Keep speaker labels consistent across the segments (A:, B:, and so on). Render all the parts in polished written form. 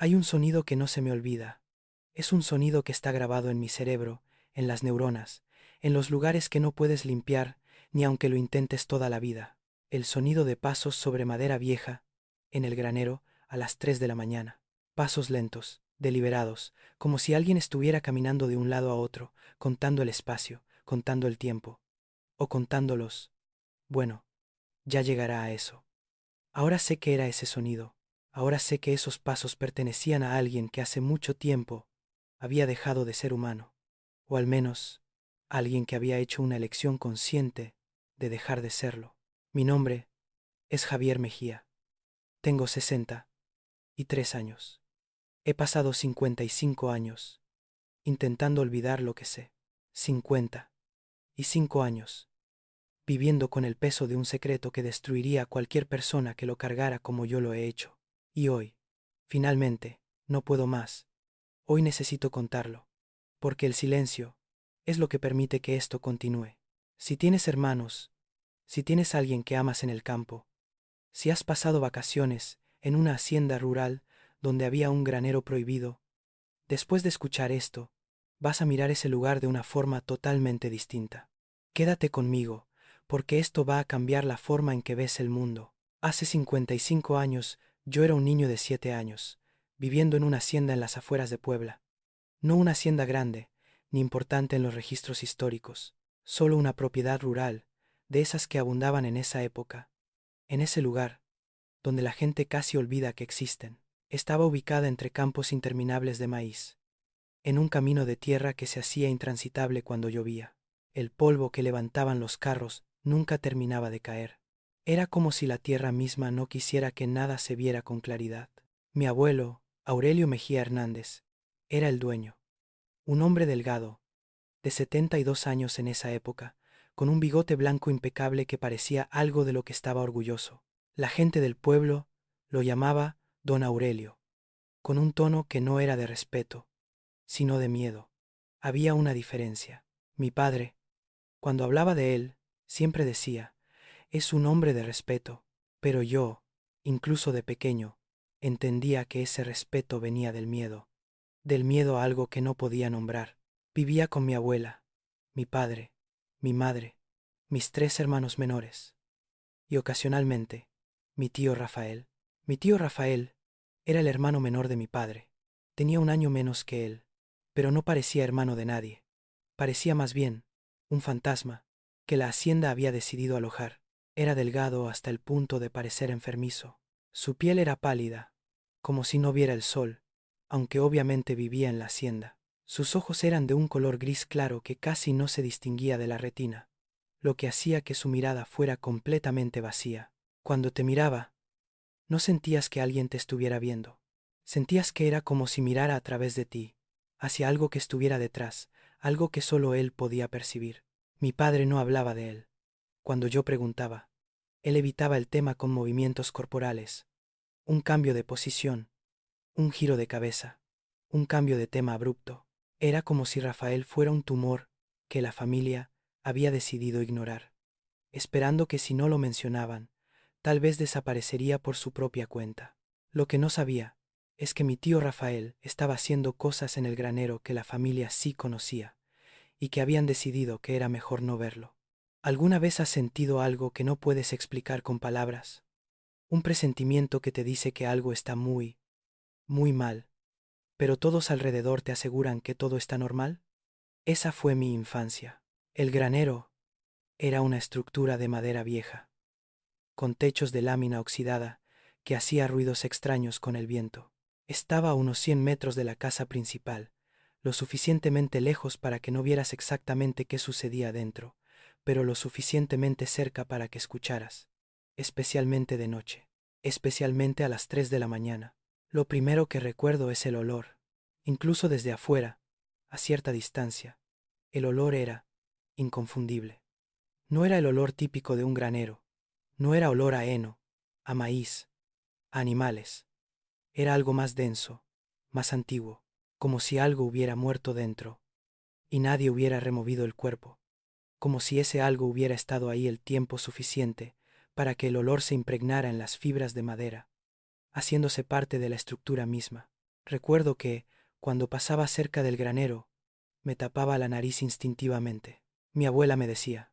A: Hay un sonido que no se me olvida. Es un sonido que está grabado en mi cerebro, en las neuronas, en los lugares que no puedes limpiar, ni aunque lo intentes toda la vida. El sonido de pasos sobre madera vieja, en el granero, a las 3 de la mañana. Pasos lentos, deliberados, como si alguien estuviera caminando de un lado a otro, contando el espacio, contando el tiempo, o contándolos. Bueno, ya llegará a eso. Ahora sé que era ese sonido. Ahora sé que esos pasos pertenecían a alguien que hace mucho tiempo había dejado de ser humano, o al menos alguien que había hecho una elección consciente de dejar de serlo. Mi nombre es Javier Mejía. Tengo 63 años. He pasado 55 años intentando olvidar lo que sé. 55 años viviendo con el peso de un secreto que destruiría a cualquier persona que lo cargara como yo lo he hecho. Y hoy, finalmente, no puedo más. Hoy necesito contarlo, porque el silencio es lo que permite que esto continúe. Si tienes hermanos, si tienes alguien que amas en el campo, si has pasado vacaciones en una hacienda rural donde había un granero prohibido, después de escuchar esto, vas a mirar ese lugar de una forma totalmente distinta. Quédate conmigo, porque esto va a cambiar la forma en que ves el mundo. Hace 55 años, yo era un niño de 7 años, viviendo en una hacienda en las afueras de Puebla. No una hacienda grande, ni importante en los registros históricos, solo una propiedad rural, de esas que abundaban en esa época, en ese lugar, donde la gente casi olvida que existen. Estaba ubicada entre campos interminables de maíz, en un camino de tierra que se hacía intransitable cuando llovía. El polvo que levantaban los carros nunca terminaba de caer. Era como si la tierra misma no quisiera que nada se viera con claridad. Mi abuelo, Aurelio Mejía Hernández, era el dueño. Un hombre delgado, de 72 años en esa época, con un bigote blanco impecable que parecía algo de lo que estaba orgulloso. La gente del pueblo lo llamaba Don Aurelio, con un tono que no era de respeto, sino de miedo. Había una diferencia. Mi padre, cuando hablaba de él, siempre decía, es un hombre de respeto, pero yo, incluso de pequeño, entendía que ese respeto venía del miedo a algo que no podía nombrar. Vivía con mi abuela, mi padre, mi madre, mis 3 hermanos menores, y ocasionalmente, mi tío Rafael. Mi tío Rafael era el hermano menor de mi padre. Tenía un año menos que él, pero no parecía hermano de nadie. Parecía más bien un fantasma que la hacienda había decidido alojar. Era delgado hasta el punto de parecer enfermizo. Su piel era pálida, como si no viera el sol, aunque obviamente vivía en la hacienda. Sus ojos eran de un color gris claro que casi no se distinguía de la retina, lo que hacía que su mirada fuera completamente vacía. Cuando te miraba, no sentías que alguien te estuviera viendo. Sentías que era como si mirara a través de ti, hacia algo que estuviera detrás, algo que solo él podía percibir. Mi padre no hablaba de él. Cuando yo preguntaba, él evitaba el tema con movimientos corporales, un cambio de posición, un giro de cabeza, un cambio de tema abrupto. Era como si Rafael fuera un tumor que la familia había decidido ignorar, esperando que si no lo mencionaban, tal vez desaparecería por su propia cuenta. Lo que no sabía es que mi tío Rafael estaba haciendo cosas en el granero que la familia sí conocía, y que habían decidido que era mejor no verlo. ¿Alguna vez has sentido algo que no puedes explicar con palabras? Un presentimiento que te dice que algo está muy, muy mal, pero todos alrededor te aseguran que todo está normal. Esa fue mi infancia. El granero era una estructura de madera vieja, con techos de lámina oxidada que hacía ruidos extraños con el viento. Estaba a unos 100 metros de la casa principal, lo suficientemente lejos para que no vieras exactamente qué sucedía dentro, pero lo suficientemente cerca para que escucharas, especialmente de noche, especialmente a las 3 de la mañana. Lo primero que recuerdo es el olor. Incluso desde afuera, a cierta distancia, el olor era inconfundible. No era el olor típico de un granero, no era olor a heno, a maíz, a animales. Era algo más denso, más antiguo, como si algo hubiera muerto dentro, y nadie hubiera removido el cuerpo, como si ese algo hubiera estado ahí el tiempo suficiente para que el olor se impregnara en las fibras de madera, haciéndose parte de la estructura misma. Recuerdo que, cuando pasaba cerca del granero, me tapaba la nariz instintivamente. Mi abuela me decía,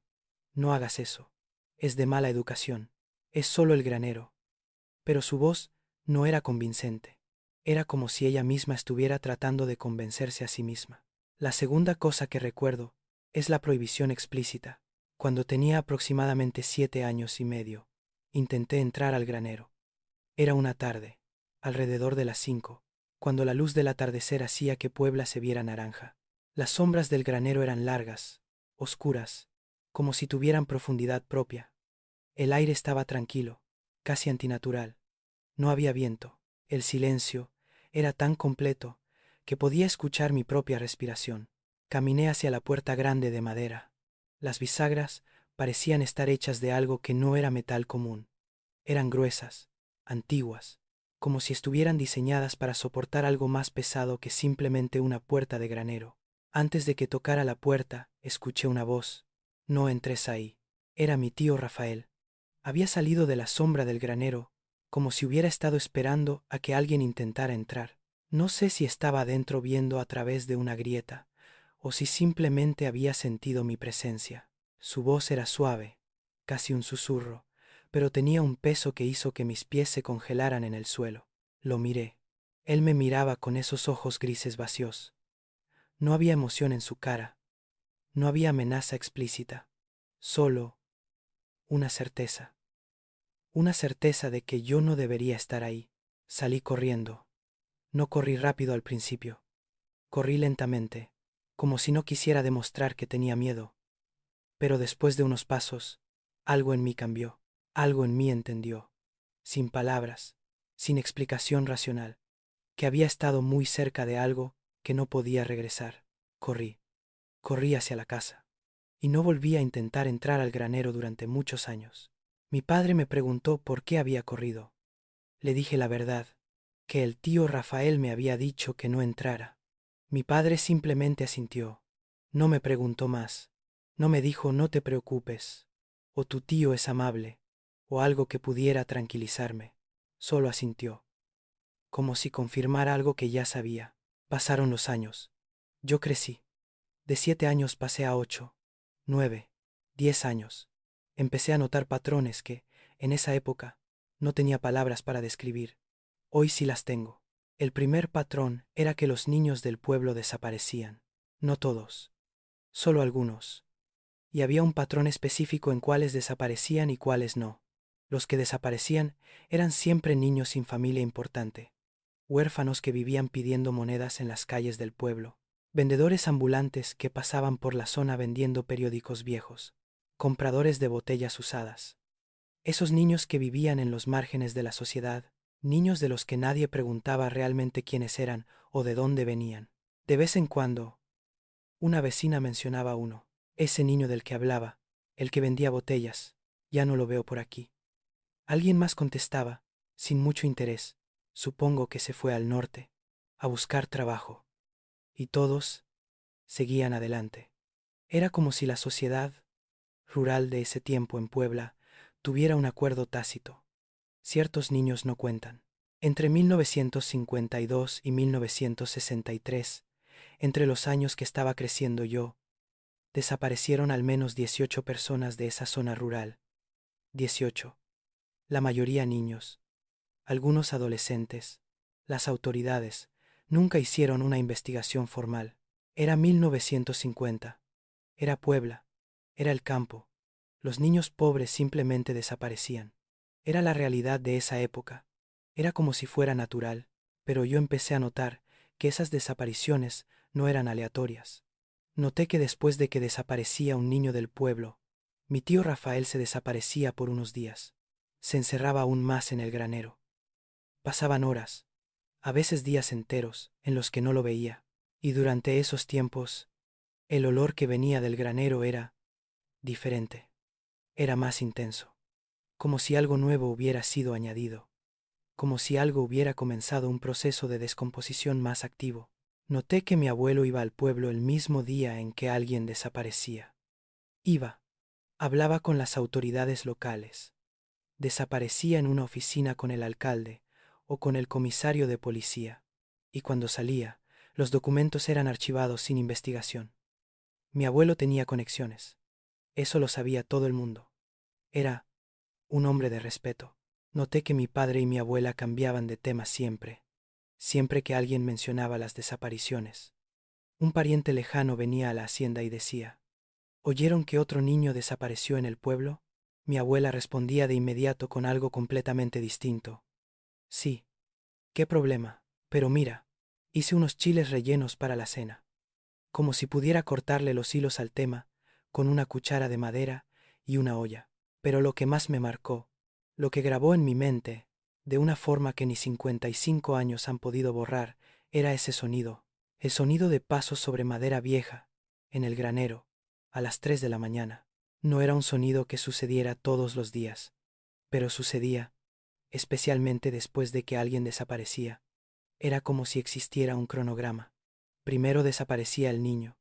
A: no hagas eso, es de mala educación, es solo el granero. Pero su voz no era convincente, era como si ella misma estuviera tratando de convencerse a sí misma. La segunda cosa que recuerdo es la prohibición explícita. Cuando tenía aproximadamente 7 años y medio, intenté entrar al granero. Era una tarde, alrededor de las 5, cuando la luz del atardecer hacía que Puebla se viera naranja. Las sombras del granero eran largas, oscuras, como si tuvieran profundidad propia. El aire estaba tranquilo, casi antinatural. No había viento. El silencio era tan completo que podía escuchar mi propia respiración. Caminé hacia la puerta grande de madera. Las bisagras parecían estar hechas de algo que no era metal común. Eran gruesas, antiguas, como si estuvieran diseñadas para soportar algo más pesado que simplemente una puerta de granero. Antes de que tocara la puerta, escuché una voz. No entres ahí. Era mi tío Rafael. Había salido de la sombra del granero, como si hubiera estado esperando a que alguien intentara entrar. No sé si estaba adentro viendo a través de una grieta, o si simplemente había sentido mi presencia. Su voz era suave, casi un susurro, pero tenía un peso que hizo que mis pies se congelaran en el suelo. Lo miré. Él me miraba con esos ojos grises vacíos. No había emoción en su cara, no había amenaza explícita, solo una certeza. Una certeza de que yo no debería estar ahí. Salí corriendo. No corrí rápido al principio. Corrí lentamente, como si no quisiera demostrar que tenía miedo. Pero después de unos pasos, algo en mí cambió. Algo en mí entendió, sin palabras, sin explicación racional, que había estado muy cerca de algo que no podía regresar. Corrí. Corrí hacia la casa. Y no volví a intentar entrar al granero durante muchos años. Mi padre me preguntó por qué había corrido. Le dije la verdad, que el tío Rafael me había dicho que no entrara. Mi padre simplemente asintió. No me preguntó más. No me dijo no te preocupes, o tu tío es amable, o algo que pudiera tranquilizarme. Solo asintió, como si confirmara algo que ya sabía. Pasaron los años. Yo crecí. De 7 años pasé a 8, 9, 10 años. Empecé a notar patrones que, en esa época, no tenía palabras para describir. Hoy sí las tengo. El primer patrón era que los niños del pueblo desaparecían. No todos, solo algunos. Y había un patrón específico en cuáles desaparecían y cuáles no. Los que desaparecían eran siempre niños sin familia importante, huérfanos que vivían pidiendo monedas en las calles del pueblo, vendedores ambulantes que pasaban por la zona vendiendo periódicos viejos, compradores de botellas usadas. Esos niños que vivían en los márgenes de la sociedad, niños de los que nadie preguntaba realmente quiénes eran o de dónde venían. De vez en cuando, una vecina mencionaba a uno, ese niño del que hablaba, el que vendía botellas, ya no lo veo por aquí. Alguien más contestaba, sin mucho interés, supongo que se fue al norte, a buscar trabajo. Y todos seguían adelante. Era como si la sociedad rural de ese tiempo en Puebla tuviera un acuerdo tácito. Ciertos niños no cuentan. Entre 1952 y 1963, entre los años que estaba creciendo yo, desaparecieron al menos 18 personas de esa zona rural. 18. La mayoría niños, algunos adolescentes. Las autoridades nunca hicieron una investigación formal. Era 1950. Era Puebla. Era el campo. Los niños pobres simplemente desaparecían. Era la realidad de esa época. Era como si fuera natural, pero yo empecé a notar que esas desapariciones no eran aleatorias. Noté que después de que desaparecía un niño del pueblo, mi tío Rafael se desaparecía por unos días. Se encerraba aún más en el granero. Pasaban horas, a veces días enteros, en los que no lo veía, y durante esos tiempos, el olor que venía del granero era diferente, era más intenso, como si algo nuevo hubiera sido añadido, como si algo hubiera comenzado un proceso de descomposición más activo. Noté que mi abuelo iba al pueblo el mismo día en que alguien desaparecía. Iba, hablaba con las autoridades locales, desaparecía en una oficina con el alcalde o con el comisario de policía. y cuando salía, los documentos eran archivados sin investigación. Mi abuelo tenía conexiones. Eso lo sabía todo el mundo. Era un hombre de respeto. Noté que mi padre y mi abuela cambiaban de tema siempre. Siempre que alguien mencionaba las desapariciones. Un pariente lejano venía a la hacienda y decía: ¿oyeron que otro niño desapareció en el pueblo? Mi abuela respondía de inmediato con algo completamente distinto. Sí. ¿Qué problema? Pero mira, hice unos chiles rellenos para la cena. Como si pudiera cortarle los hilos al tema, con una cuchara de madera y una olla. Pero lo que más me marcó, lo que grabó en mi mente, de una forma que ni 55 años han podido borrar, era ese sonido, el sonido de pasos sobre madera vieja, en el granero, a las 3 de la mañana. No era un sonido que sucediera todos los días, pero sucedía, especialmente después de que alguien desaparecía. Era como si existiera un cronograma. Primero desaparecía el niño,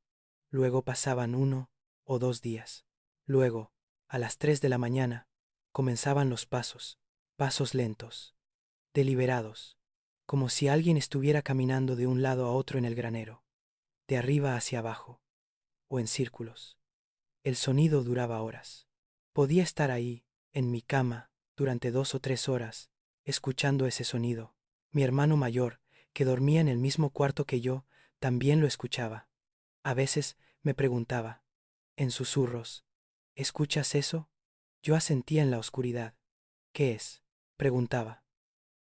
A: luego pasaban 1 o 2 días. Luego, a las 3 de la mañana, comenzaban los pasos, pasos lentos, deliberados, como si alguien estuviera caminando de un lado a otro en el granero, de arriba hacia abajo, o en círculos. El sonido duraba horas. Podía estar ahí, en mi cama, durante 2 o 3 horas, escuchando ese sonido. Mi hermano mayor, que dormía en el mismo cuarto que yo, también lo escuchaba. A veces me preguntaba, en susurros: ¿escuchas eso? Yo asentía en la oscuridad. ¿Qué es?, preguntaba.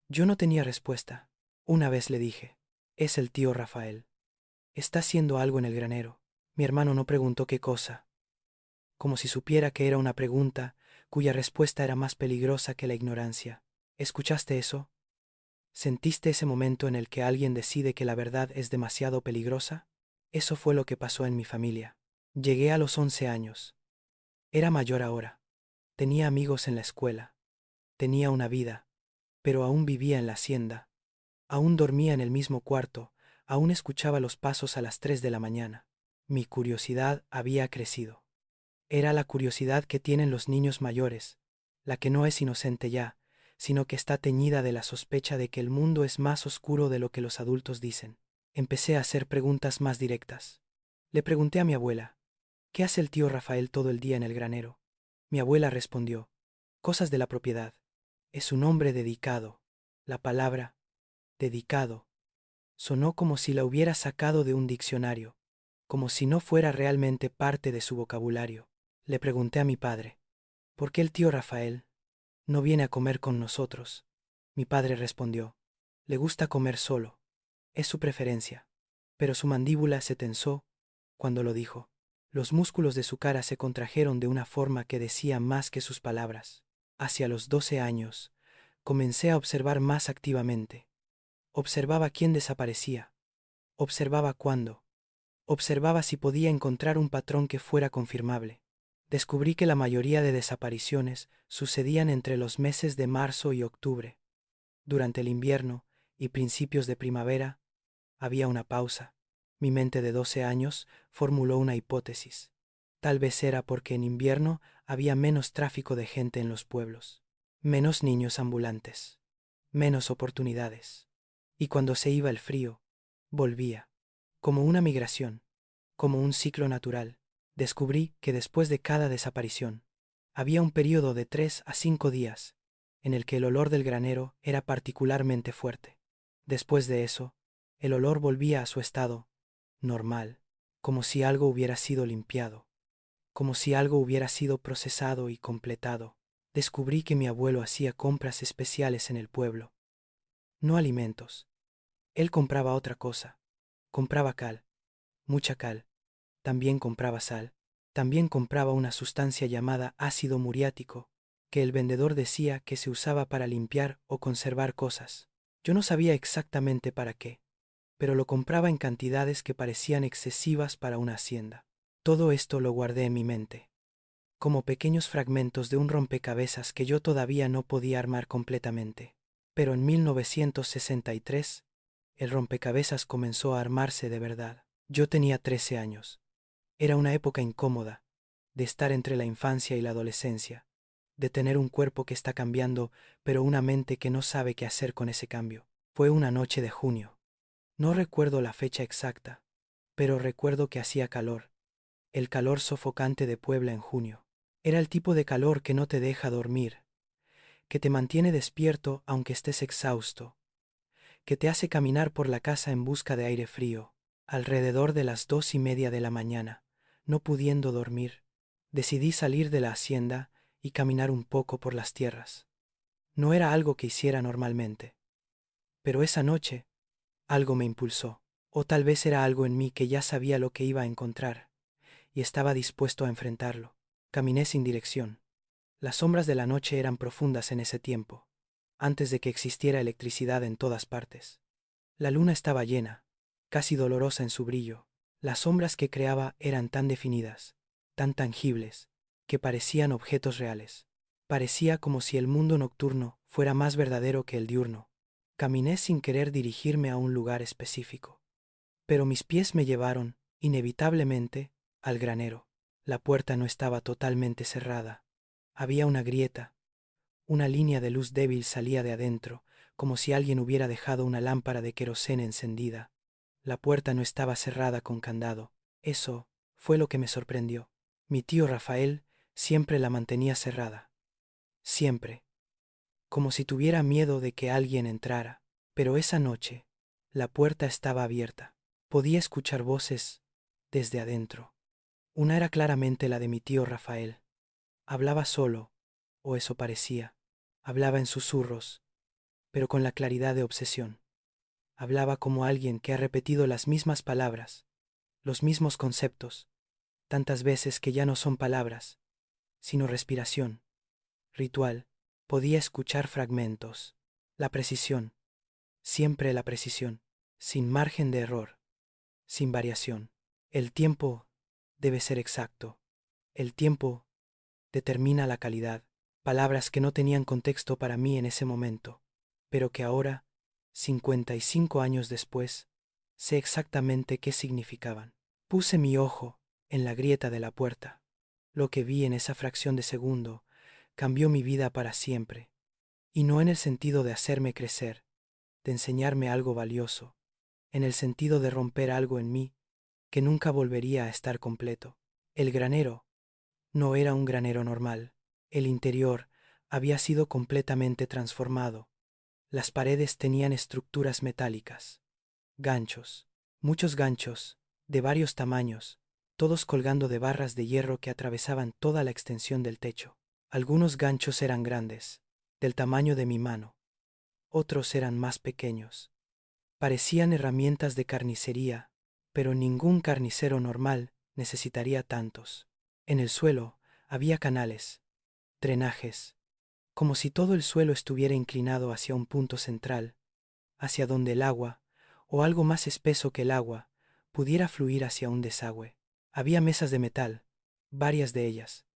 A: Yo no tenía respuesta. Una vez le dije: es el tío Rafael. Está haciendo algo en el granero. Mi hermano no preguntó qué cosa, como si supiera que era una pregunta cuya respuesta era más peligrosa que la ignorancia. ¿Escuchaste eso? ¿Sentiste ese momento en el que alguien decide que la verdad es demasiado peligrosa? Eso fue lo que pasó en mi familia. Llegué a los 11 años. Era mayor ahora. Tenía amigos en la escuela. Tenía una vida. Pero aún vivía en la hacienda. Aún dormía en el mismo cuarto. Aún escuchaba los pasos a las 3 de la mañana. Mi curiosidad había crecido. Era la curiosidad que tienen los niños mayores, la que no es inocente ya, sino que está teñida de la sospecha de que el mundo es más oscuro de lo que los adultos dicen. Empecé a hacer preguntas más directas. Le pregunté a mi abuela: ¿qué hace el tío Rafael todo el día en el granero? Mi abuela respondió: cosas de la propiedad. Es un hombre dedicado. La palabra dedicado sonó como si la hubiera sacado de un diccionario, como si no fuera realmente parte de su vocabulario. Le pregunté a mi padre: ¿por qué el tío Rafael no viene a comer con nosotros? Mi padre respondió: le gusta comer solo. Es su preferencia. Pero su mandíbula se tensó cuando lo dijo. Los músculos de su cara se contrajeron de una forma que decía más que sus palabras. Hacia los 12 años, comencé a observar más activamente. Observaba quién desaparecía. Observaba cuándo. Observaba si podía encontrar un patrón que fuera confirmable. Descubrí que la mayoría de desapariciones sucedían entre los meses de marzo y octubre. Durante el invierno y principios de primavera había una pausa. Mi mente de 12 años formuló una hipótesis. Tal vez era porque en invierno había menos tráfico de gente en los pueblos, menos niños ambulantes, menos oportunidades. Y cuando se iba el frío, volvía, como una migración, como un ciclo natural. Descubrí que después de cada desaparición, había un período de 3 a 5 días en el que el olor del granero era particularmente fuerte. Después de eso, el olor volvía a su estado normal, como si algo hubiera sido limpiado, como si algo hubiera sido procesado y completado. Descubrí que mi abuelo hacía compras especiales en el pueblo. No alimentos. Él compraba otra cosa. Compraba cal, mucha cal. También compraba sal. También compraba una sustancia llamada ácido muriático, que el vendedor decía que se usaba para limpiar o conservar cosas. Yo no sabía exactamente para qué, pero lo compraba en cantidades que parecían excesivas para una hacienda. Todo esto lo guardé en mi mente, como pequeños fragmentos de un rompecabezas que yo todavía no podía armar completamente. Pero en 1963, el rompecabezas comenzó a armarse de verdad. Yo tenía 13 años. Era una época incómoda, de estar entre la infancia y la adolescencia, de tener un cuerpo que está cambiando, pero una mente que no sabe qué hacer con ese cambio. Fue una noche de junio. No recuerdo la fecha exacta, pero recuerdo que hacía calor, el calor sofocante de Puebla en junio. Era el tipo de calor que no te deja dormir, que te mantiene despierto aunque estés exhausto, que te hace caminar por la casa en busca de aire frío. Alrededor de las 2:30 de la mañana, no pudiendo dormir, decidí salir de la hacienda y caminar un poco por las tierras. No era algo que hiciera normalmente, pero esa noche algo me impulsó, o tal vez era algo en mí que ya sabía lo que iba a encontrar, y estaba dispuesto a enfrentarlo. Caminé sin dirección. Las sombras de la noche eran profundas en ese tiempo, antes de que existiera electricidad en todas partes. La luna estaba llena, casi dolorosa en su brillo. Las sombras que creaba eran tan definidas, tan tangibles, que parecían objetos reales. Parecía como si el mundo nocturno fuera más verdadero que el diurno. Caminé sin querer dirigirme a un lugar específico, pero mis pies me llevaron, inevitablemente, al granero. La puerta no estaba totalmente cerrada. Había una grieta. Una línea de luz débil salía de adentro, como si alguien hubiera dejado una lámpara de queroseno encendida. La puerta no estaba cerrada con candado. Eso fue lo que me sorprendió. Mi tío Rafael siempre la mantenía cerrada. Siempre. Como si tuviera miedo de que alguien entrara. Pero esa noche, la puerta estaba abierta. Podía escuchar voces desde adentro. Una era claramente la de mi tío Rafael. Hablaba solo, o eso parecía. Hablaba en susurros, pero con la claridad de obsesión. Hablaba como alguien que ha repetido las mismas palabras, los mismos conceptos, tantas veces que ya no son palabras, sino respiración, ritual. Podía escuchar fragmentos. La precisión, siempre la precisión, sin margen de error, sin variación. El tiempo debe ser exacto. El tiempo determina la calidad. Palabras que no tenían contexto para mí en ese momento, pero que ahora, 55 años después, sé exactamente qué significaban. Puse mi ojo en la grieta de la puerta. Lo que vi en esa fracción de segundo cambió mi vida para siempre, y no en el sentido de hacerme crecer, de enseñarme algo valioso, en el sentido de romper algo en mí que nunca volvería a estar completo. El granero no era un granero normal. El interior había sido completamente transformado. Las paredes tenían estructuras metálicas, ganchos, muchos ganchos, de varios tamaños, todos colgando de barras de hierro que atravesaban toda la extensión del techo. Algunos ganchos eran grandes, del tamaño de mi mano, otros eran más pequeños. Parecían herramientas de carnicería, pero ningún carnicero normal necesitaría tantos. En el suelo había canales, drenajes, como si todo el suelo estuviera inclinado hacia un punto central, hacia donde el agua, o algo más espeso que el agua, pudiera fluir hacia un desagüe. Había mesas de metal, varias de ellas,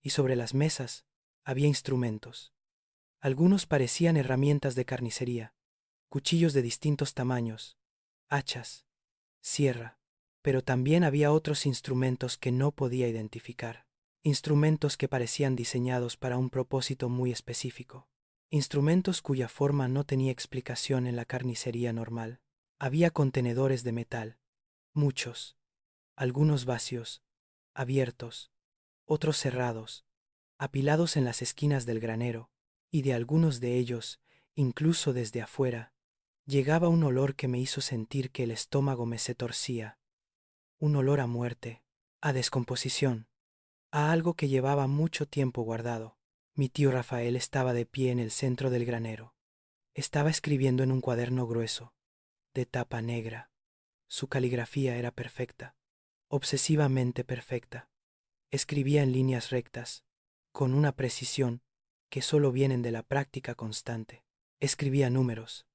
A: y sobre las mesas había instrumentos. Algunos parecían herramientas de carnicería, cuchillos de distintos tamaños, hachas, sierra, pero también había otros instrumentos que no podía identificar. Instrumentos que parecían diseñados para un propósito muy específico. Instrumentos cuya forma no tenía explicación en la carnicería normal. Había contenedores de metal, muchos, algunos vacíos, abiertos, otros cerrados, apilados en las esquinas del granero, y de algunos de ellos, incluso desde afuera, llegaba un olor que me hizo sentir que el estómago me se torcía, un olor a muerte, a descomposición, a algo que llevaba mucho tiempo guardado. Mi tío Rafael estaba de pie en el centro del granero. Estaba escribiendo en un cuaderno grueso, de tapa negra. Su caligrafía era perfecta, obsesivamente perfecta. Escribía en líneas rectas, con una precisión que solo vienen de la práctica constante. Escribía números,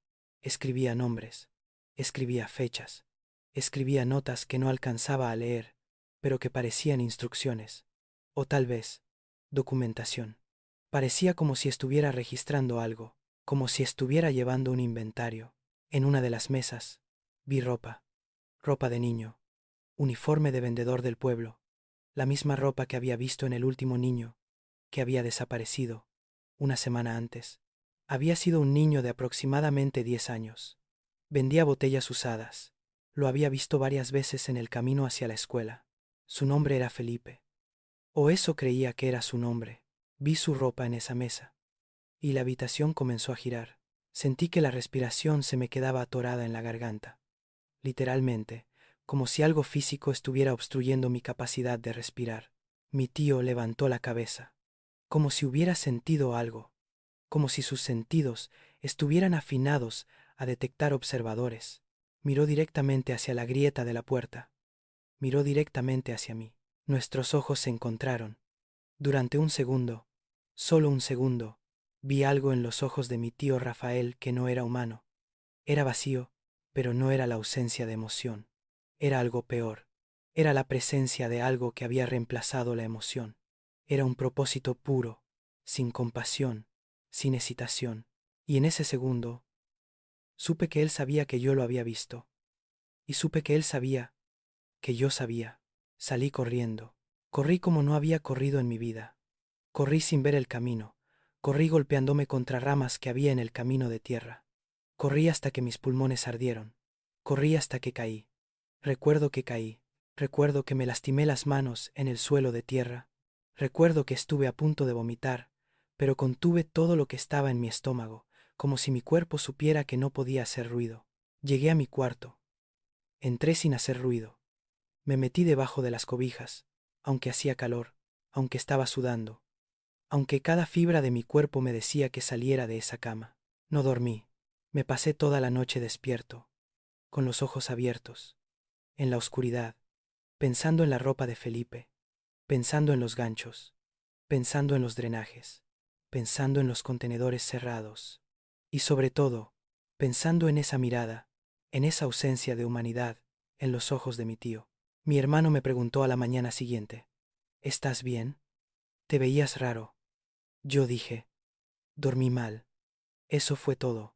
A: escribía nombres, escribía fechas, escribía notas que no alcanzaba a leer, pero que parecían instrucciones, o tal vez, documentación. Parecía como si estuviera registrando algo, como si estuviera llevando un inventario. En una de las mesas vi ropa, ropa de niño, uniforme de vendedor del pueblo, la misma ropa que había visto en el último niño, que había desaparecido, una semana antes. Había sido un niño de aproximadamente 10 años. Vendía botellas usadas. Lo había visto varias veces en el camino hacia la escuela. Su nombre era Felipe. O eso creía que era su nombre. Vi su ropa en esa mesa. Y la habitación comenzó a girar. Sentí que la respiración se me quedaba atorada en la garganta. Literalmente, como si algo físico estuviera obstruyendo mi capacidad de respirar. Mi tío levantó la cabeza, como si hubiera sentido algo, como si sus sentidos estuvieran afinados a detectar observadores. Miró directamente hacia la grieta de la puerta. Miró directamente hacia mí. Nuestros ojos se encontraron. Durante un segundo, solo un segundo, vi algo en los ojos de mi tío Rafael que no era humano. Era vacío, pero no era la ausencia de emoción. Era algo peor. Era la presencia de algo que había reemplazado la emoción. Era un propósito puro, sin compasión, sin hesitación. Y en ese segundo, supe que él sabía que yo lo había visto. Y supe que él sabía que yo sabía. Salí corriendo. Corrí como no había corrido en mi vida. Corrí sin ver el camino. Corrí golpeándome contra ramas que había en el camino de tierra. Corrí hasta que mis pulmones ardieron. Corrí hasta que caí. Recuerdo que caí. Recuerdo que me lastimé las manos en el suelo de tierra. Recuerdo que estuve a punto de vomitar, pero contuve todo lo que estaba en mi estómago, como si mi cuerpo supiera que no podía hacer ruido. Llegué a mi cuarto. Entré sin hacer ruido. Me metí debajo de las cobijas, aunque hacía calor, aunque estaba sudando, aunque cada fibra de mi cuerpo me decía que saliera de esa cama. No dormí. Me pasé toda la noche despierto, con los ojos abiertos, en la oscuridad, pensando en la ropa de Felipe, pensando en los ganchos, pensando en los drenajes, pensando en los contenedores cerrados y sobre todo, pensando en esa mirada, en esa ausencia de humanidad en los ojos de mi tío. Mi hermano me preguntó a la mañana siguiente, ¿estás bien? Te veías raro. Yo dije, dormí mal. Eso fue todo.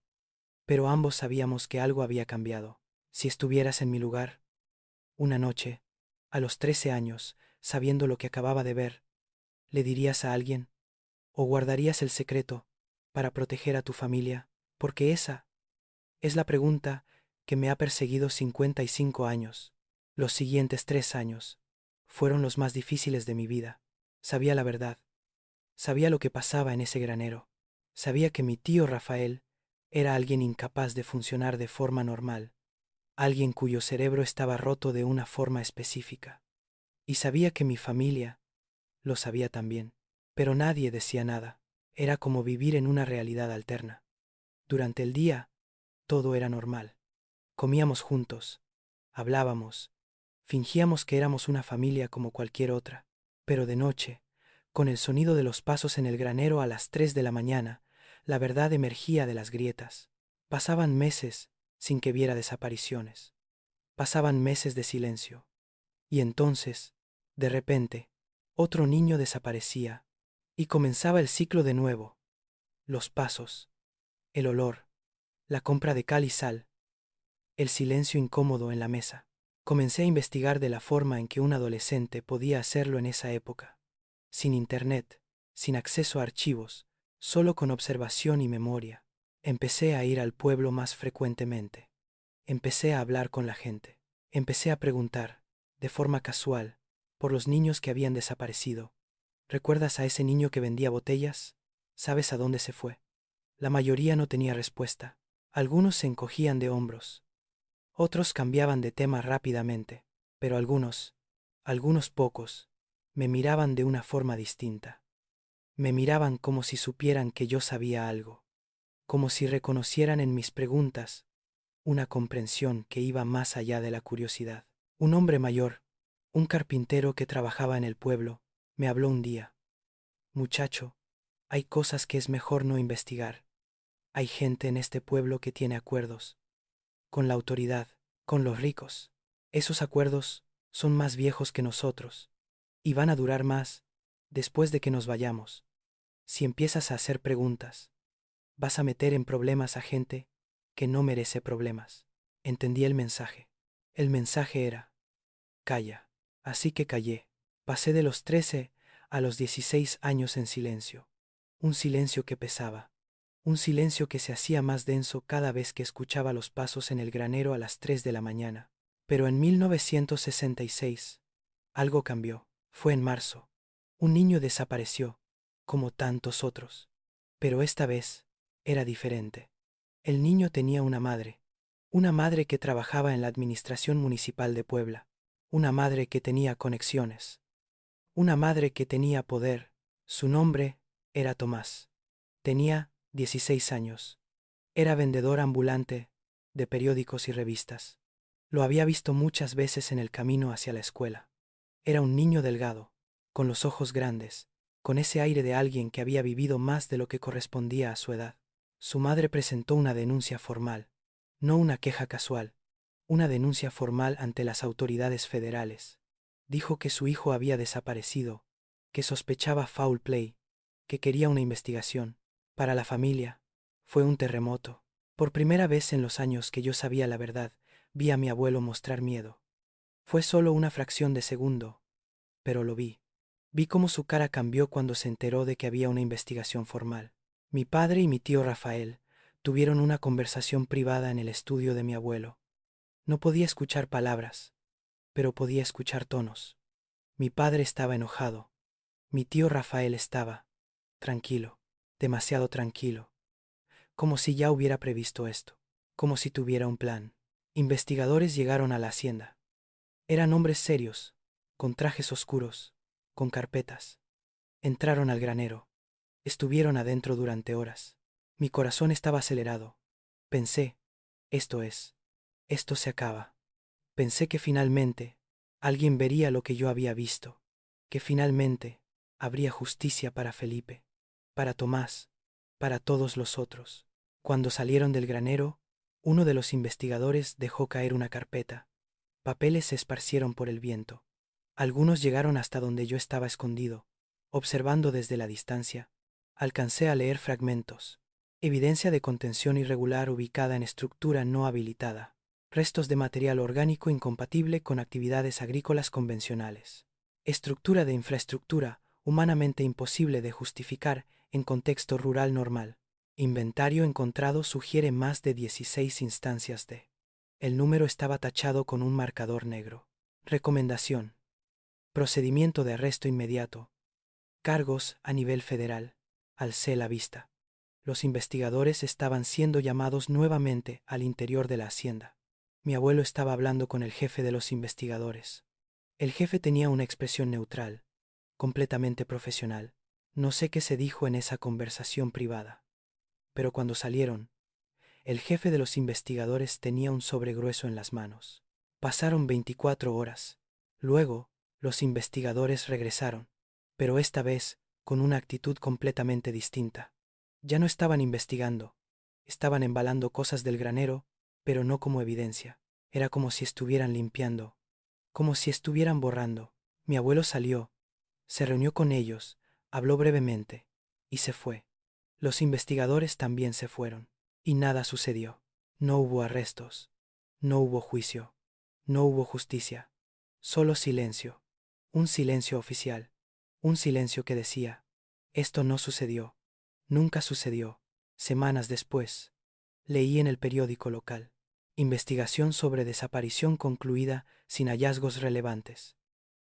A: Pero ambos sabíamos que algo había cambiado. Si estuvieras en mi lugar, una noche, a los 13 años, sabiendo lo que acababa de ver, ¿le dirías a alguien? ¿O guardarías el secreto para proteger a tu familia? Porque esa es la pregunta que me ha perseguido 55 años. Los siguientes 3 años fueron los más difíciles de mi vida. Sabía la verdad. Sabía lo que pasaba en ese granero. Sabía que mi tío Rafael era alguien incapaz de funcionar de forma normal, alguien cuyo cerebro estaba roto de una forma específica. Y sabía que mi familia lo sabía también, pero nadie decía nada. Era como vivir en una realidad alterna. Durante el día, todo era normal. Comíamos juntos, hablábamos, fingíamos que éramos una familia como cualquier otra, pero de noche, con el sonido de los pasos en el granero a las 3 de la mañana, la verdad emergía de las grietas. Pasaban meses sin que viera desapariciones. Pasaban meses de silencio. Y entonces, de repente, otro niño desaparecía, y comenzaba el ciclo de nuevo. Los pasos, el olor, la compra de cal y sal, el silencio incómodo en la mesa. Comencé a investigar de la forma en que un adolescente podía hacerlo en esa época. Sin internet, sin acceso a archivos, solo con observación y memoria. Empecé a ir al pueblo más frecuentemente. Empecé a hablar con la gente. Empecé a preguntar, de forma casual, por los niños que habían desaparecido. ¿Recuerdas a ese niño que vendía botellas? ¿Sabes a dónde se fue? La mayoría no tenía respuesta. Algunos se encogían de hombros. Otros cambiaban de tema rápidamente. Pero algunos pocos, me miraban de una forma distinta. Me miraban como si supieran que yo sabía algo. Como si reconocieran en mis preguntas una comprensión que iba más allá de la curiosidad. Un hombre mayor, un carpintero que trabajaba en el pueblo, me habló un día. Muchacho, hay cosas que es mejor no investigar. Hay gente en este pueblo que tiene acuerdos con la autoridad, con los ricos. Esos acuerdos son más viejos que nosotros y van a durar más después de que nos vayamos. Si empiezas a hacer preguntas, vas a meter en problemas a gente que no merece problemas. Entendí el mensaje. El mensaje era, calla. Así que callé. Pasé de los 13 a los 16 años en silencio. Un silencio que pesaba. un silencio que se hacía más denso cada vez que escuchaba los pasos en el granero a las 3 de la mañana. Pero en 1966, algo cambió. Fue en marzo. Un niño desapareció, como tantos otros. Pero esta vez era diferente. El niño tenía una madre que trabajaba en la Administración Municipal de Puebla, una madre que tenía conexiones, una madre que tenía poder. Su nombre era Tomás. Tenía 16 años. Era vendedor ambulante de periódicos y revistas. Lo había visto muchas veces en el camino hacia la escuela. Era un niño delgado, con los ojos grandes, con ese aire de alguien que había vivido más de lo que correspondía a su edad. Su madre presentó una denuncia formal, no una queja casual, una denuncia formal ante las autoridades federales. Dijo que su hijo había desaparecido, que sospechaba foul play, que quería una investigación. Para la familia, fue un terremoto. Por primera vez en los años que yo sabía la verdad, vi a mi abuelo mostrar miedo. Fue solo una fracción de segundo, pero lo vi. Vi cómo su cara cambió cuando se enteró de que había una investigación formal. Mi padre y mi tío Rafael tuvieron una conversación privada en el estudio de mi abuelo. No podía escuchar palabras, pero podía escuchar tonos. Mi padre estaba enojado. Mi tío Rafael estaba tranquilo, demasiado tranquilo, como si ya hubiera previsto esto, como si tuviera un plan. Investigadores llegaron a la hacienda. Eran hombres serios, con trajes oscuros, con carpetas. Entraron al granero. Estuvieron adentro durante horas. Mi corazón estaba acelerado. Pensé, esto se acaba. Pensé que finalmente alguien vería lo que yo había visto, que finalmente habría justicia para Felipe, para Tomás, para todos los otros. Cuando salieron del granero, uno de los investigadores dejó caer una carpeta. Papeles se esparcieron por el viento. Algunos llegaron hasta donde yo estaba escondido, observando desde la distancia. Alcancé a leer fragmentos. Evidencia de contención irregular ubicada en estructura no habilitada. Restos de material orgánico incompatible con actividades agrícolas convencionales. Estructura de infraestructura humanamente imposible de justificar en contexto rural normal. Inventario encontrado sugiere más de 16 instancias de. El número estaba tachado con un marcador negro. Recomendación. Procedimiento de arresto inmediato. Cargos a nivel federal. Alcé la vista. Los investigadores estaban siendo llamados nuevamente al interior de la hacienda. Mi abuelo estaba hablando con el jefe de los investigadores. El jefe tenía una expresión neutral, completamente profesional. No sé qué se dijo en esa conversación privada. Pero cuando salieron, el jefe de los investigadores tenía un sobre grueso en las manos. Pasaron 24 horas. Luego, los investigadores regresaron, pero esta vez con una actitud completamente distinta. Ya no estaban investigando, estaban embalando cosas del granero, pero no como evidencia. Era como si estuvieran limpiando, como si estuvieran borrando. Mi abuelo salió, se reunió con ellos, habló brevemente, y se fue. Los investigadores también se fueron, y nada sucedió. No hubo arrestos, no hubo juicio, no hubo justicia, solo silencio, un silencio oficial, un silencio que decía, esto no sucedió, nunca sucedió. Semanas después, leí en el periódico local, investigación sobre desaparición concluida sin hallazgos relevantes.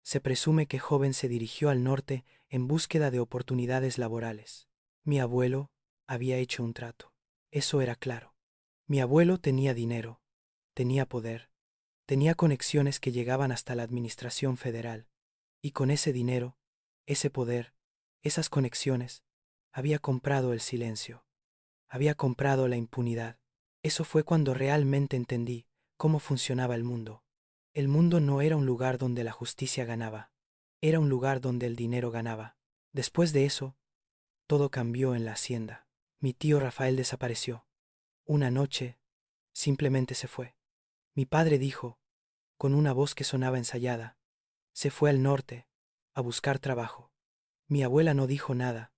A: Se presume que joven se dirigió al norte en búsqueda de oportunidades laborales. Mi abuelo había hecho un trato. Eso era claro. Mi abuelo tenía dinero, tenía poder, tenía conexiones que llegaban hasta la administración federal. Y con ese dinero, ese poder, esas conexiones, había comprado el silencio. Había comprado la impunidad. Eso fue cuando realmente entendí cómo funcionaba el mundo. El mundo no era un lugar donde la justicia ganaba, era un lugar donde el dinero ganaba. Después de eso, todo cambió en la hacienda. Mi tío Rafael desapareció. Una noche, simplemente se fue. Mi padre dijo, con una voz que sonaba ensayada, se fue al norte, a buscar trabajo. Mi abuela no dijo nada,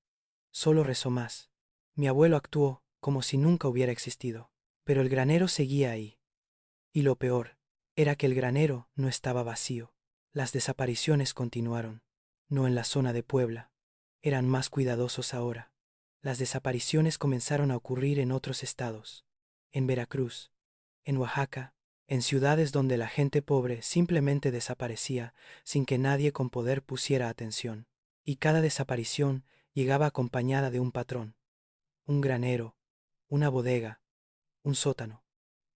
A: solo rezó más. Mi abuelo actuó como si nunca hubiera existido, pero el granero seguía ahí. Y lo peor era que el granero no estaba vacío. Las desapariciones continuaron, no en la zona de Puebla. Eran más cuidadosos ahora. Las desapariciones comenzaron a ocurrir en otros estados, en Veracruz, en Oaxaca, en ciudades donde la gente pobre simplemente desaparecía sin que nadie con poder pusiera atención. Y cada desaparición llegaba acompañada de un patrón, un granero, una bodega, un sótano,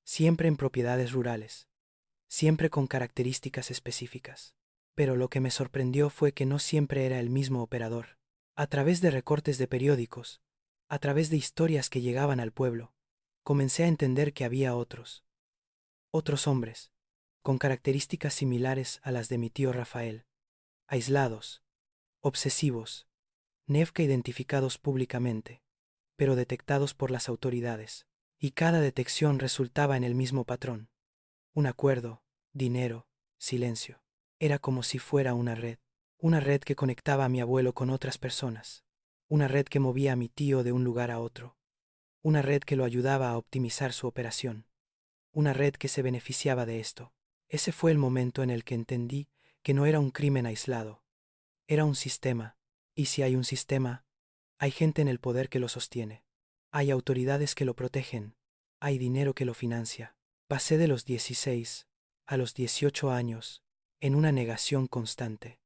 A: siempre en propiedades rurales, siempre con características específicas. Pero lo que me sorprendió fue que no siempre era el mismo operador. A través de recortes de periódicos, a través de historias que llegaban al pueblo, comencé a entender que había otros hombres, con características similares a las de mi tío Rafael, aislados, obsesivos, nunca identificados públicamente, pero detectados por las autoridades, y cada detección resultaba en el mismo patrón: un acuerdo, dinero, silencio. Era como si fuera una red que conectaba a mi abuelo con otras personas, una red que movía a mi tío de un lugar a otro, una red que lo ayudaba a optimizar su operación, una red que se beneficiaba de esto. Ese fue el momento en el que entendí que no era un crimen aislado, era un sistema, y si hay un sistema, hay gente en el poder que lo sostiene, hay autoridades que lo protegen, hay dinero que lo financia. Pasé de los 16 a los 18 años en una negación constante.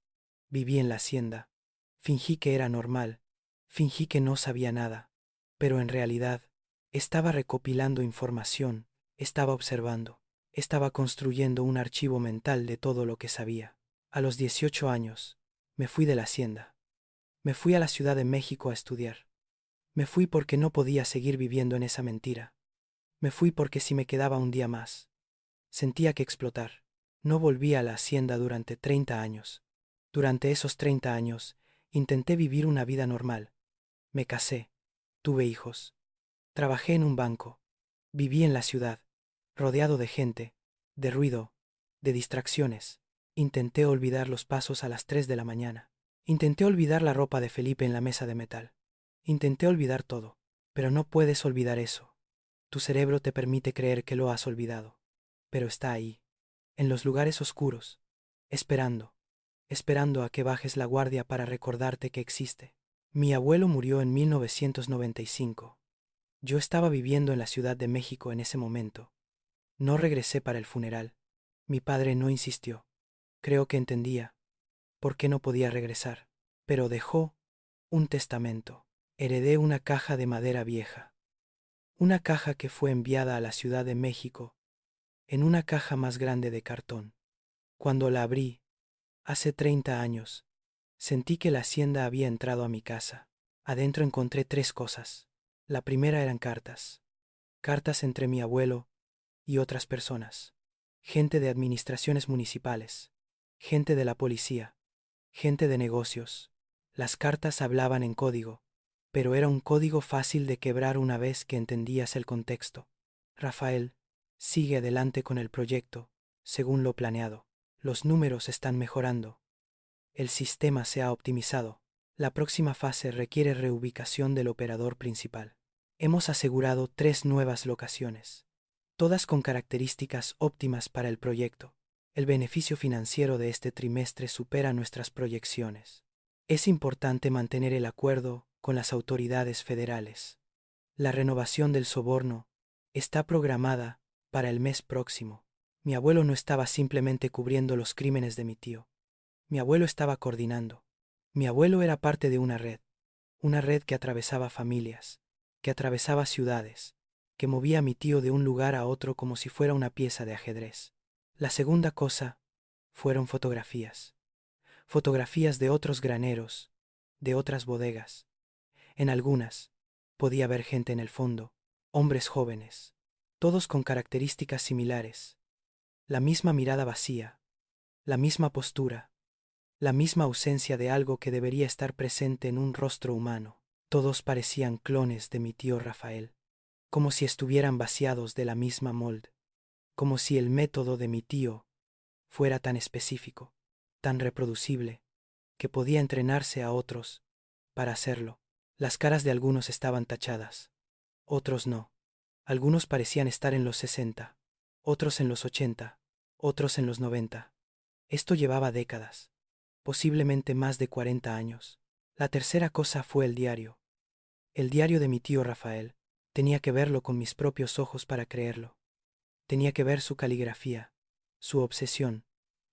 A: Viví en la hacienda, fingí que era normal, fingí que no sabía nada, pero en realidad estaba recopilando información, estaba observando, estaba construyendo un archivo mental de todo lo que sabía. A los 18 años, me fui de la hacienda. Me fui a la Ciudad de México a estudiar. Me fui porque no podía seguir viviendo en esa mentira. Me fui porque si me quedaba un día más, sentía que explotar. No volví a la hacienda durante 30 años. Durante esos 30 años, intenté vivir una vida normal. Me casé, tuve hijos, trabajé en un banco, viví en la ciudad, rodeado de gente, de ruido, de distracciones. Intenté olvidar los pasos a las 3 de la mañana. Intenté olvidar la ropa de Felipe en la mesa de metal. Intenté olvidar todo, pero no puedes olvidar eso. Tu cerebro te permite creer que lo has olvidado, pero está ahí, en los lugares oscuros, esperando a que bajes la guardia para recordarte que existe. Mi abuelo murió en 1995. Yo estaba viviendo en la Ciudad de México en ese momento. No regresé para el funeral. Mi padre no insistió. Creo que entendía por qué no podía regresar, pero dejó un testamento. Heredé una caja de madera vieja, una caja que fue enviada a la Ciudad de México en una caja más grande de cartón. Cuando la abrí, hace 30 años, sentí que la hacienda había entrado a mi casa. Adentro encontré 3 cosas. La primera eran cartas. Cartas entre mi abuelo y otras personas. Gente de administraciones municipales. Gente de la policía. Gente de negocios. Las cartas hablaban en código, pero era un código fácil de quebrar una vez que entendías el contexto. Rafael, sigue adelante con el proyecto, según lo planeado. Los números están mejorando. El sistema se ha optimizado. La próxima fase requiere reubicación del operador principal. Hemos asegurado 3 nuevas locaciones, todas con características óptimas para el proyecto. El beneficio financiero de este trimestre supera nuestras proyecciones. Es importante mantener el acuerdo con las autoridades federales. La renovación del soborno está programada para el mes próximo. Mi abuelo no estaba simplemente cubriendo los crímenes de mi tío. Mi abuelo estaba coordinando. Mi abuelo era parte de una red que atravesaba familias, que atravesaba ciudades, que movía a mi tío de un lugar a otro como si fuera una pieza de ajedrez. La segunda cosa fueron fotografías. Fotografías de otros graneros, de otras bodegas. En algunas podía ver gente en el fondo, hombres jóvenes, todos con características similares, la misma mirada vacía, la misma postura, la misma ausencia de algo que debería estar presente en un rostro humano. Todos parecían clones de mi tío Rafael, como si estuvieran vaciados de la misma mold, como si el método de mi tío fuera tan específico, tan reproducible, que podía entrenarse a otros para hacerlo. Las caras de algunos estaban tachadas, otros no. Algunos parecían estar en los 60, otros en los 80, otros en los 90. Esto llevaba décadas, posiblemente más de 40 años. La tercera cosa fue el diario. El diario de mi tío Rafael. Tenía que verlo con mis propios ojos para creerlo. Tenía que ver su caligrafía, su obsesión,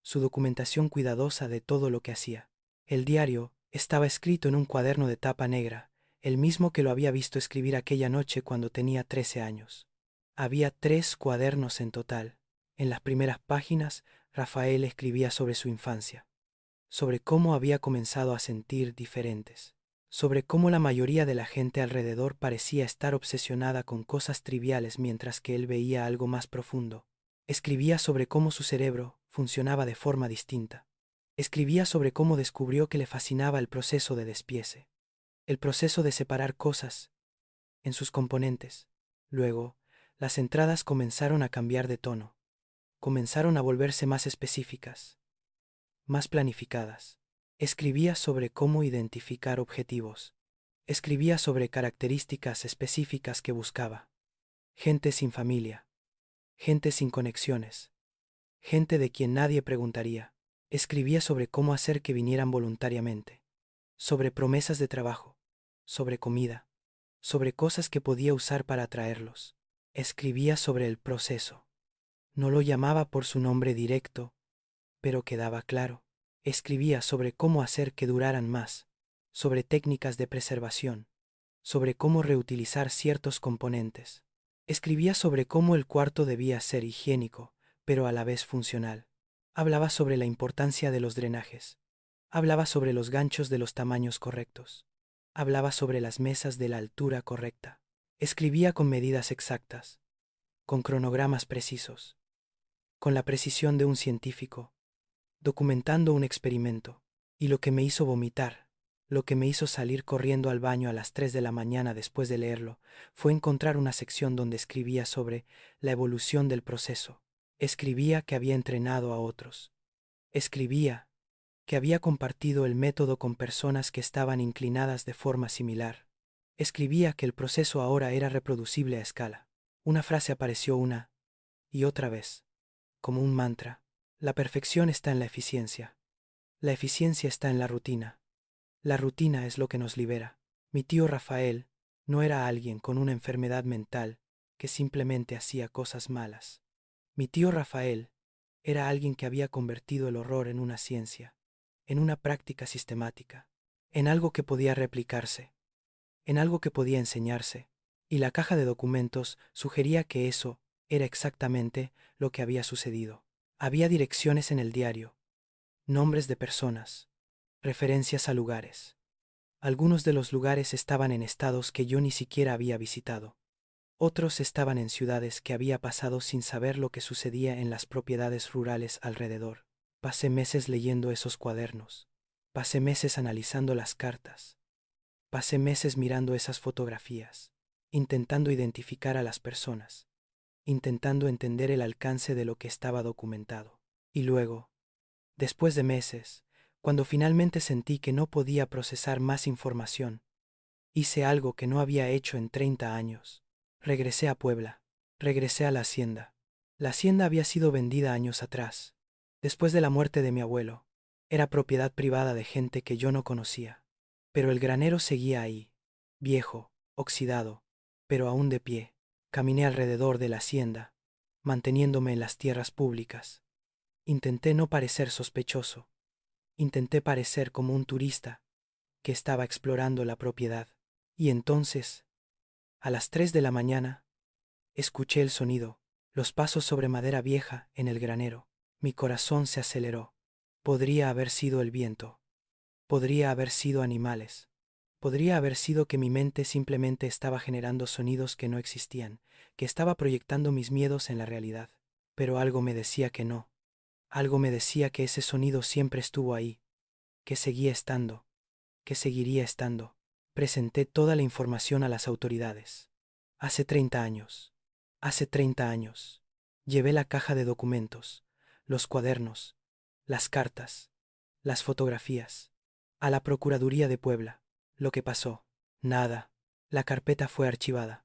A: su documentación cuidadosa de todo lo que hacía. El diario estaba escrito en un cuaderno de tapa negra, el mismo que lo había visto escribir aquella noche cuando tenía 13 años. Había 3 cuadernos en total. En las primeras páginas, Rafael escribía sobre su infancia, sobre cómo había comenzado a sentir diferentes, sobre cómo la mayoría de la gente alrededor parecía estar obsesionada con cosas triviales mientras que él veía algo más profundo. Escribía sobre cómo su cerebro funcionaba de forma distinta. Escribía sobre cómo descubrió que le fascinaba el proceso de despiece, el proceso de separar cosas en sus componentes. Luego, las entradas comenzaron a cambiar de tono, comenzaron a volverse más específicas, más planificadas. Escribía sobre cómo identificar objetivos. Escribía sobre características específicas que buscaba. Gente sin familia, gente sin conexiones, gente de quien nadie preguntaría. Escribía sobre cómo hacer que vinieran voluntariamente, sobre promesas de trabajo, sobre comida, sobre cosas que podía usar para atraerlos. Escribía sobre el proceso. No lo llamaba por su nombre directo, pero quedaba claro. Escribía sobre cómo hacer que duraran más, sobre técnicas de preservación, sobre cómo reutilizar ciertos componentes. Escribía sobre cómo el cuarto debía ser higiénico, pero a la vez funcional. Hablaba sobre la importancia de los drenajes. Hablaba sobre los ganchos de los tamaños correctos. Hablaba sobre las mesas de la altura correcta. Escribía con medidas exactas, con cronogramas precisos, con la precisión de un científico, documentando un experimento. Y lo que me hizo vomitar, lo que me hizo salir corriendo al baño a las 3 de la mañana después de leerlo, fue encontrar una sección donde escribía sobre la evolución del proceso. Escribía que había entrenado a otros. Escribía que había compartido el método con personas que estaban inclinadas de forma similar. Escribía que el proceso ahora era reproducible a escala. Una frase apareció una y otra vez, como un mantra. La perfección está en la eficiencia. La eficiencia está en la rutina. La rutina es lo que nos libera. Mi tío Rafael no era alguien con una enfermedad mental que simplemente hacía cosas malas. Mi tío Rafael era alguien que había convertido el horror en una ciencia, en una práctica sistemática, en algo que podía replicarse, en algo que podía enseñarse, y la caja de documentos sugería que eso era exactamente lo que había sucedido. Había direcciones en el diario, nombres de personas, referencias a lugares. Algunos de los lugares estaban en estados que yo ni siquiera había visitado. Otros estaban en ciudades que había pasado sin saber lo que sucedía en las propiedades rurales alrededor. Pasé meses leyendo esos cuadernos. Pasé meses analizando las cartas. Pasé meses mirando esas fotografías, intentando identificar a las personas, intentando entender el alcance de lo que estaba documentado. Y luego, después de meses, cuando finalmente sentí que no podía procesar más información, hice algo que no había hecho en 30 años. Regresé a Puebla. Regresé a la hacienda. La hacienda había sido vendida años atrás, después de la muerte de mi abuelo. Era propiedad privada de gente que yo no conocía. Pero el granero seguía ahí, viejo, oxidado, pero aún de pie. Caminé alrededor de la hacienda, manteniéndome en las tierras públicas. Intenté no parecer sospechoso. Intenté parecer como un turista que estaba explorando la propiedad. Y entonces, a las 3 de la mañana, escuché el sonido, los pasos sobre madera vieja en el granero. Mi corazón se aceleró. Podría haber sido el viento. Podría haber sido animales. Podría haber sido que mi mente simplemente estaba generando sonidos que no existían, que estaba proyectando mis miedos en la realidad. Pero algo me decía que no. Algo me decía que ese sonido siempre estuvo ahí, que seguía estando, que seguiría estando. Presenté toda la información a las autoridades. Hace 30 años. Hace 30 años. Llevé la caja de documentos, los cuadernos, las cartas, las fotografías, a la Procuraduría de Puebla. Lo que pasó. Nada. La carpeta fue archivada.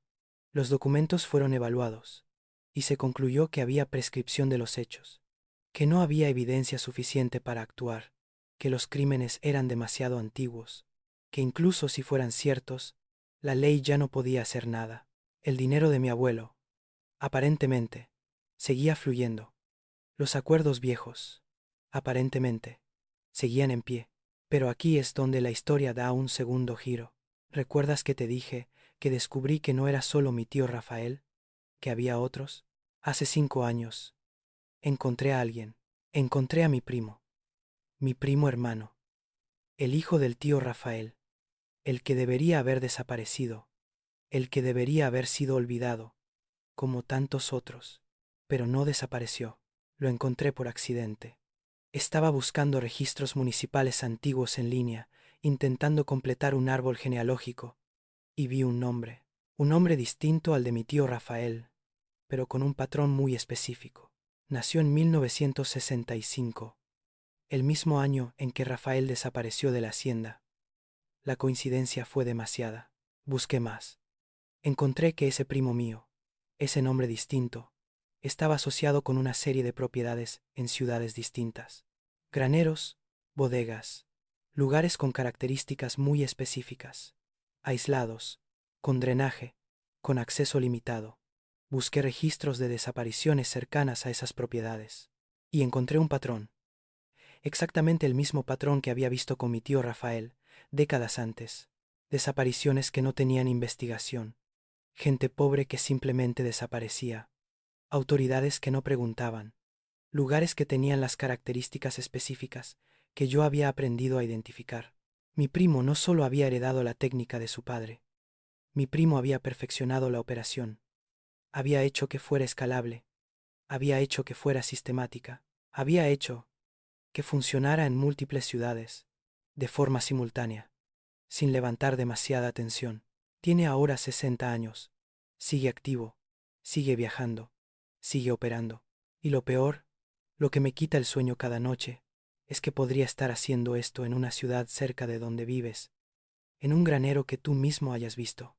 A: Los documentos fueron evaluados, y se concluyó que había prescripción de los hechos, que no había evidencia suficiente para actuar, que los crímenes eran demasiado antiguos, que incluso si fueran ciertos, La ley ya no podía hacer nada. El dinero de mi abuelo, aparentemente, seguía fluyendo. Los acuerdos viejos, aparentemente, seguían en pie. Pero aquí es donde la historia da un segundo giro. ¿Recuerdas que te dije que descubrí que no era solo mi tío Rafael, que había otros? Hace 5 años, encontré a alguien. Encontré a mi primo hermano, el hijo del tío Rafael, el que debería haber desaparecido, el que debería haber sido olvidado, como tantos otros, pero no desapareció. Lo encontré por accidente. Estaba buscando registros municipales antiguos en línea, intentando completar un árbol genealógico, y vi un nombre distinto al de mi tío Rafael, pero con un patrón muy específico. Nació en 1965, el mismo año en que Rafael desapareció de la hacienda. La coincidencia fue demasiada. Busqué más. Encontré que ese primo mío, ese nombre distinto, estaba asociado con una serie de propiedades en ciudades distintas. Graneros, bodegas, lugares con características muy específicas, aislados, con drenaje, con acceso limitado. Busqué registros de desapariciones cercanas a esas propiedades y encontré un patrón, exactamente el mismo patrón que había visto con mi tío Rafael décadas antes. Desapariciones que no tenían investigación, gente pobre que simplemente desaparecía, autoridades que no preguntaban, lugares que tenían las características específicas que yo había aprendido a identificar. Mi primo no solo había heredado la técnica de su padre, mi primo había perfeccionado la operación, había hecho que fuera escalable, había hecho que fuera sistemática, había hecho que funcionara en múltiples ciudades, de forma simultánea, sin levantar demasiada atención. Tiene ahora 60 años, sigue activo, sigue viajando, sigue operando. Y lo peor, lo que me quita el sueño cada noche, es que podría estar haciendo esto en una ciudad cerca de donde vives, en un granero que tú mismo hayas visto,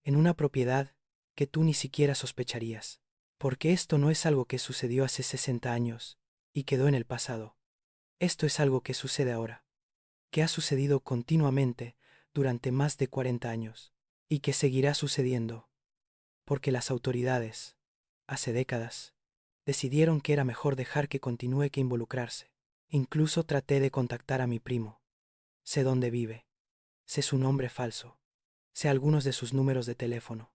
A: en una propiedad que tú ni siquiera sospecharías, porque esto no es algo que sucedió hace 60 años y quedó en el pasado. Esto es algo que sucede ahora, que ha sucedido continuamente durante más de 40 años, y que seguirá sucediendo, porque las autoridades, hace décadas, decidieron que era mejor dejar que continúe que involucrarse. Incluso traté de contactar a mi primo. Sé dónde vive, sé su nombre falso, sé algunos de sus números de teléfono.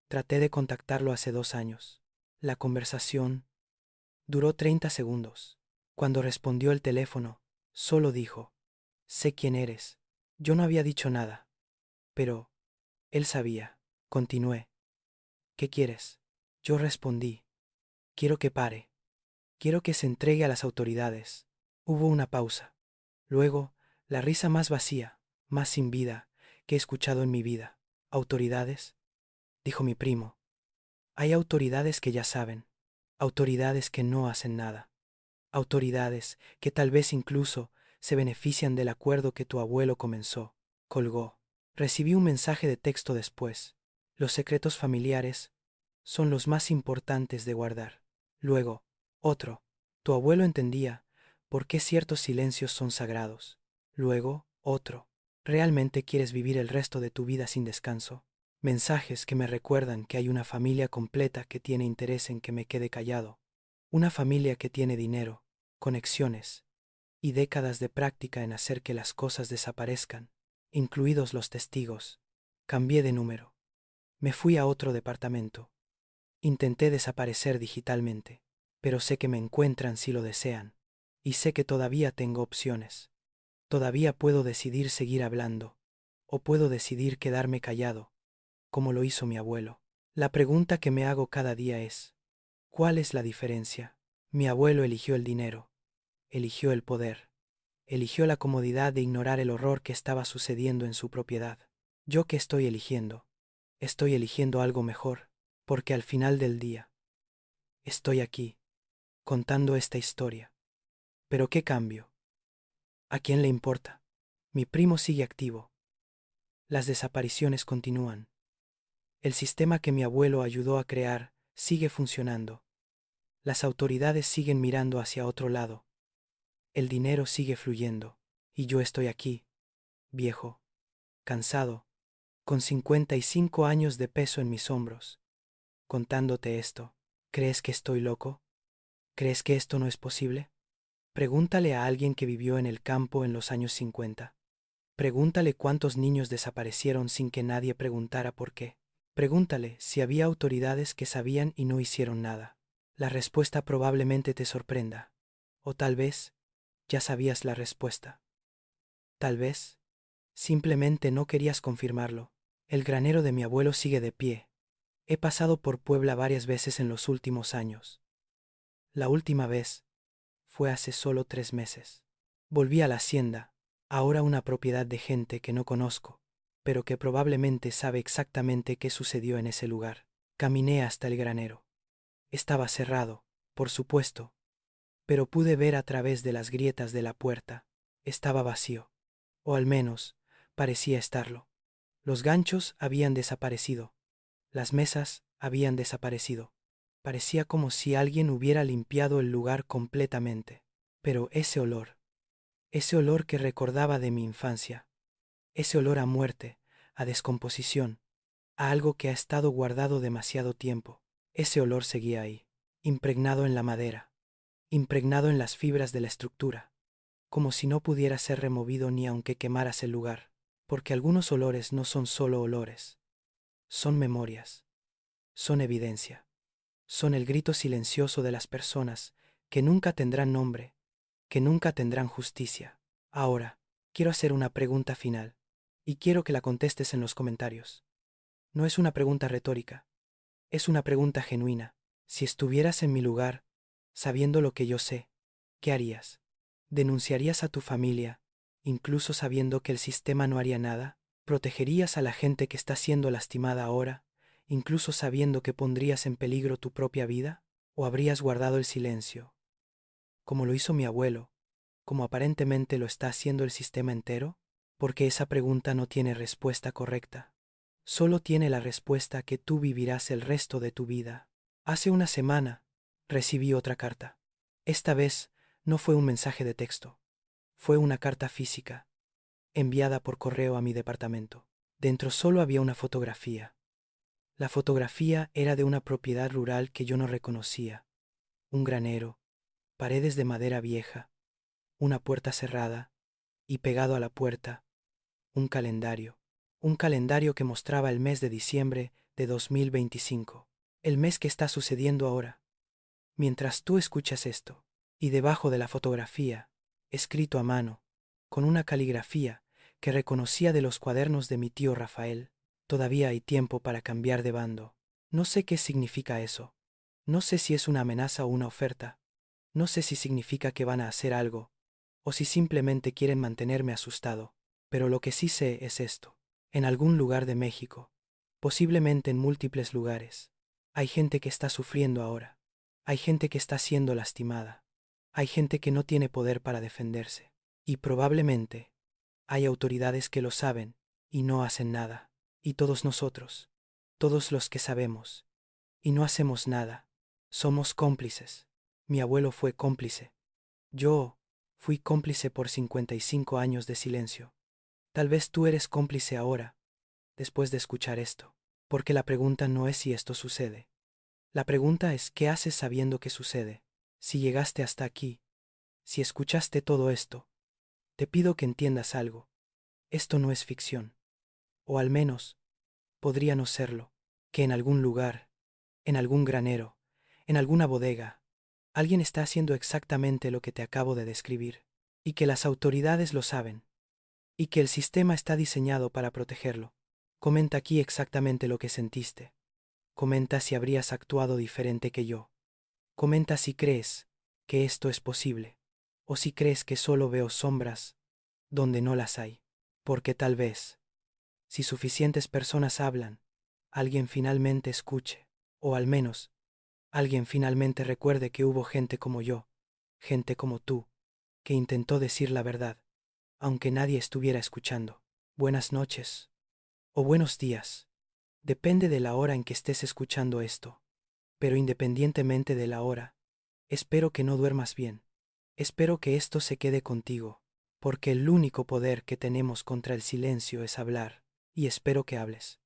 A: Traté de contactarlo hace 2 años. La conversación duró 30 segundos. Cuando respondió el teléfono, solo dijo: sé quién eres. Yo no había dicho nada, pero él sabía. Continué: ¿qué quieres? Yo respondí: quiero que pare. Quiero que se entregue a las autoridades. Hubo una pausa. Luego, la risa más vacía, más sin vida, que he escuchado en mi vida. ¿Autoridades?, dijo mi primo. Hay autoridades que ya saben. Autoridades que no hacen nada. Autoridades que tal vez incluso se benefician del acuerdo que tu abuelo comenzó. Colgó. Recibí un mensaje de texto después. Los secretos familiares son los más importantes de guardar. Luego, otro. Tu abuelo entendía por qué ciertos silencios son sagrados. Luego, otro. ¿Realmente quieres vivir el resto de tu vida sin descanso? Mensajes que me recuerdan que hay una familia completa que tiene interés en que me quede callado. Una familia que tiene dinero, conexiones y décadas de práctica en hacer que las cosas desaparezcan, incluidos los testigos. Cambié de número. Me fui a otro departamento. Intenté desaparecer digitalmente, pero sé que me encuentran si lo desean, y sé que todavía tengo opciones. Todavía puedo decidir seguir hablando, o puedo decidir quedarme callado, como lo hizo mi abuelo. La pregunta que me hago cada día es: ¿cuál es la diferencia? Mi abuelo eligió el dinero, eligió el poder, eligió la comodidad de ignorar el horror que estaba sucediendo en su propiedad. ¿Yo qué estoy eligiendo? Estoy eligiendo algo mejor, porque al final del día, estoy aquí, contando esta historia. ¿Pero qué cambio? ¿A quién le importa? Mi primo sigue activo. Las desapariciones continúan. El sistema que mi abuelo ayudó a crear sigue funcionando. Las autoridades siguen mirando hacia otro lado. El dinero sigue fluyendo. Y yo estoy aquí, viejo, cansado, con 55 años de peso en mis hombros, contándote esto. ¿Crees que estoy loco? ¿Crees que esto no es posible? Pregúntale a alguien que vivió en el campo en los años 50. Pregúntale cuántos niños desaparecieron sin que nadie preguntara por qué. Pregúntale si había autoridades que sabían y no hicieron nada. La respuesta probablemente te sorprenda. O tal vez ya sabías la respuesta. Tal vez simplemente no querías confirmarlo. El granero de mi abuelo sigue de pie. He pasado por Puebla varias veces en los últimos años. La última vez fue hace solo 3 meses. Volví a la hacienda, ahora una propiedad de gente que no conozco, pero que probablemente sabe exactamente qué sucedió en ese lugar. Caminé hasta el granero. Estaba cerrado, por supuesto, pero pude ver a través de las grietas de la puerta. Estaba vacío, o al menos parecía estarlo. Los ganchos habían desaparecido, las mesas habían desaparecido. Parecía como si alguien hubiera limpiado el lugar completamente. Pero ese olor que recordaba de mi infancia, ese olor a muerte, a descomposición, a algo que ha estado guardado demasiado tiempo, ese olor seguía ahí, impregnado en la madera, impregnado en las fibras de la estructura, como si no pudiera ser removido ni aunque quemaras el lugar, porque algunos olores no son solo olores, son memorias, son evidencia, son el grito silencioso de las personas que nunca tendrán nombre, que nunca tendrán justicia. Ahora, quiero hacer una pregunta final, y quiero que la contestes en los comentarios. No es una pregunta retórica, es una pregunta genuina. Si estuvieras en mi lugar, sabiendo lo que yo sé, ¿qué harías? ¿Denunciarías a tu familia, incluso sabiendo que el sistema no haría nada? ¿Protegerías a la gente que está siendo lastimada ahora, incluso sabiendo que pondrías en peligro tu propia vida? ¿O habrías guardado el silencio, como lo hizo mi abuelo, como aparentemente lo está haciendo el sistema entero? Porque esa pregunta no tiene respuesta correcta. Solo tiene la respuesta que tú vivirás el resto de tu vida. Hace una semana recibí otra carta. Esta vez no fue un mensaje de texto, fue una carta física, enviada por correo a mi departamento. Dentro solo había una fotografía. La fotografía era de una propiedad rural que yo no reconocía, un granero, paredes de madera vieja, una puerta cerrada, y pegado a la puerta, un calendario que mostraba el mes de diciembre de 2025, el mes que está sucediendo ahora. Mientras tú escuchas esto, y debajo de la fotografía, escrito a mano, con una caligrafía que reconocía de los cuadernos de mi tío Rafael, todavía hay tiempo para cambiar de bando. No sé qué significa eso. No sé si es una amenaza o una oferta. No sé si significa que van a hacer algo, o si simplemente quieren mantenerme asustado. Pero lo que sí sé es esto. En algún lugar de México, posiblemente en múltiples lugares, hay gente que está sufriendo ahora. Hay gente que está siendo lastimada. Hay gente que no tiene poder para defenderse. Y probablemente hay autoridades que lo saben y no hacen nada. Y todos nosotros, todos los que sabemos y no hacemos nada, somos cómplices. Mi abuelo fue cómplice. Yo fui cómplice por 55 años de silencio. Tal vez tú eres cómplice ahora, después de escuchar esto. Porque la pregunta no es si esto sucede. La pregunta es ¿qué haces sabiendo que sucede? Si llegaste hasta aquí, si escuchaste todo esto, te pido que entiendas algo. Esto no es ficción. O al menos, podría no serlo. Que en algún lugar, en algún granero, en alguna bodega, alguien está haciendo exactamente lo que te acabo de describir. Y que las autoridades lo saben. Y que el sistema está diseñado para protegerlo. Comenta aquí exactamente lo que sentiste. Comenta si habrías actuado diferente que yo. Comenta si crees que esto es posible, o si crees que solo veo sombras donde no las hay. Porque tal vez, si suficientes personas hablan, alguien finalmente escuche, o al menos, alguien finalmente recuerde que hubo gente como yo, gente como tú, que intentó decir la verdad, aunque nadie estuviera escuchando. Buenas noches, o buenos días, depende de la hora en que estés escuchando esto, pero independientemente de la hora, espero que no duermas bien. Espero que esto se quede contigo, porque el único poder que tenemos contra el silencio es hablar. y espero que hables.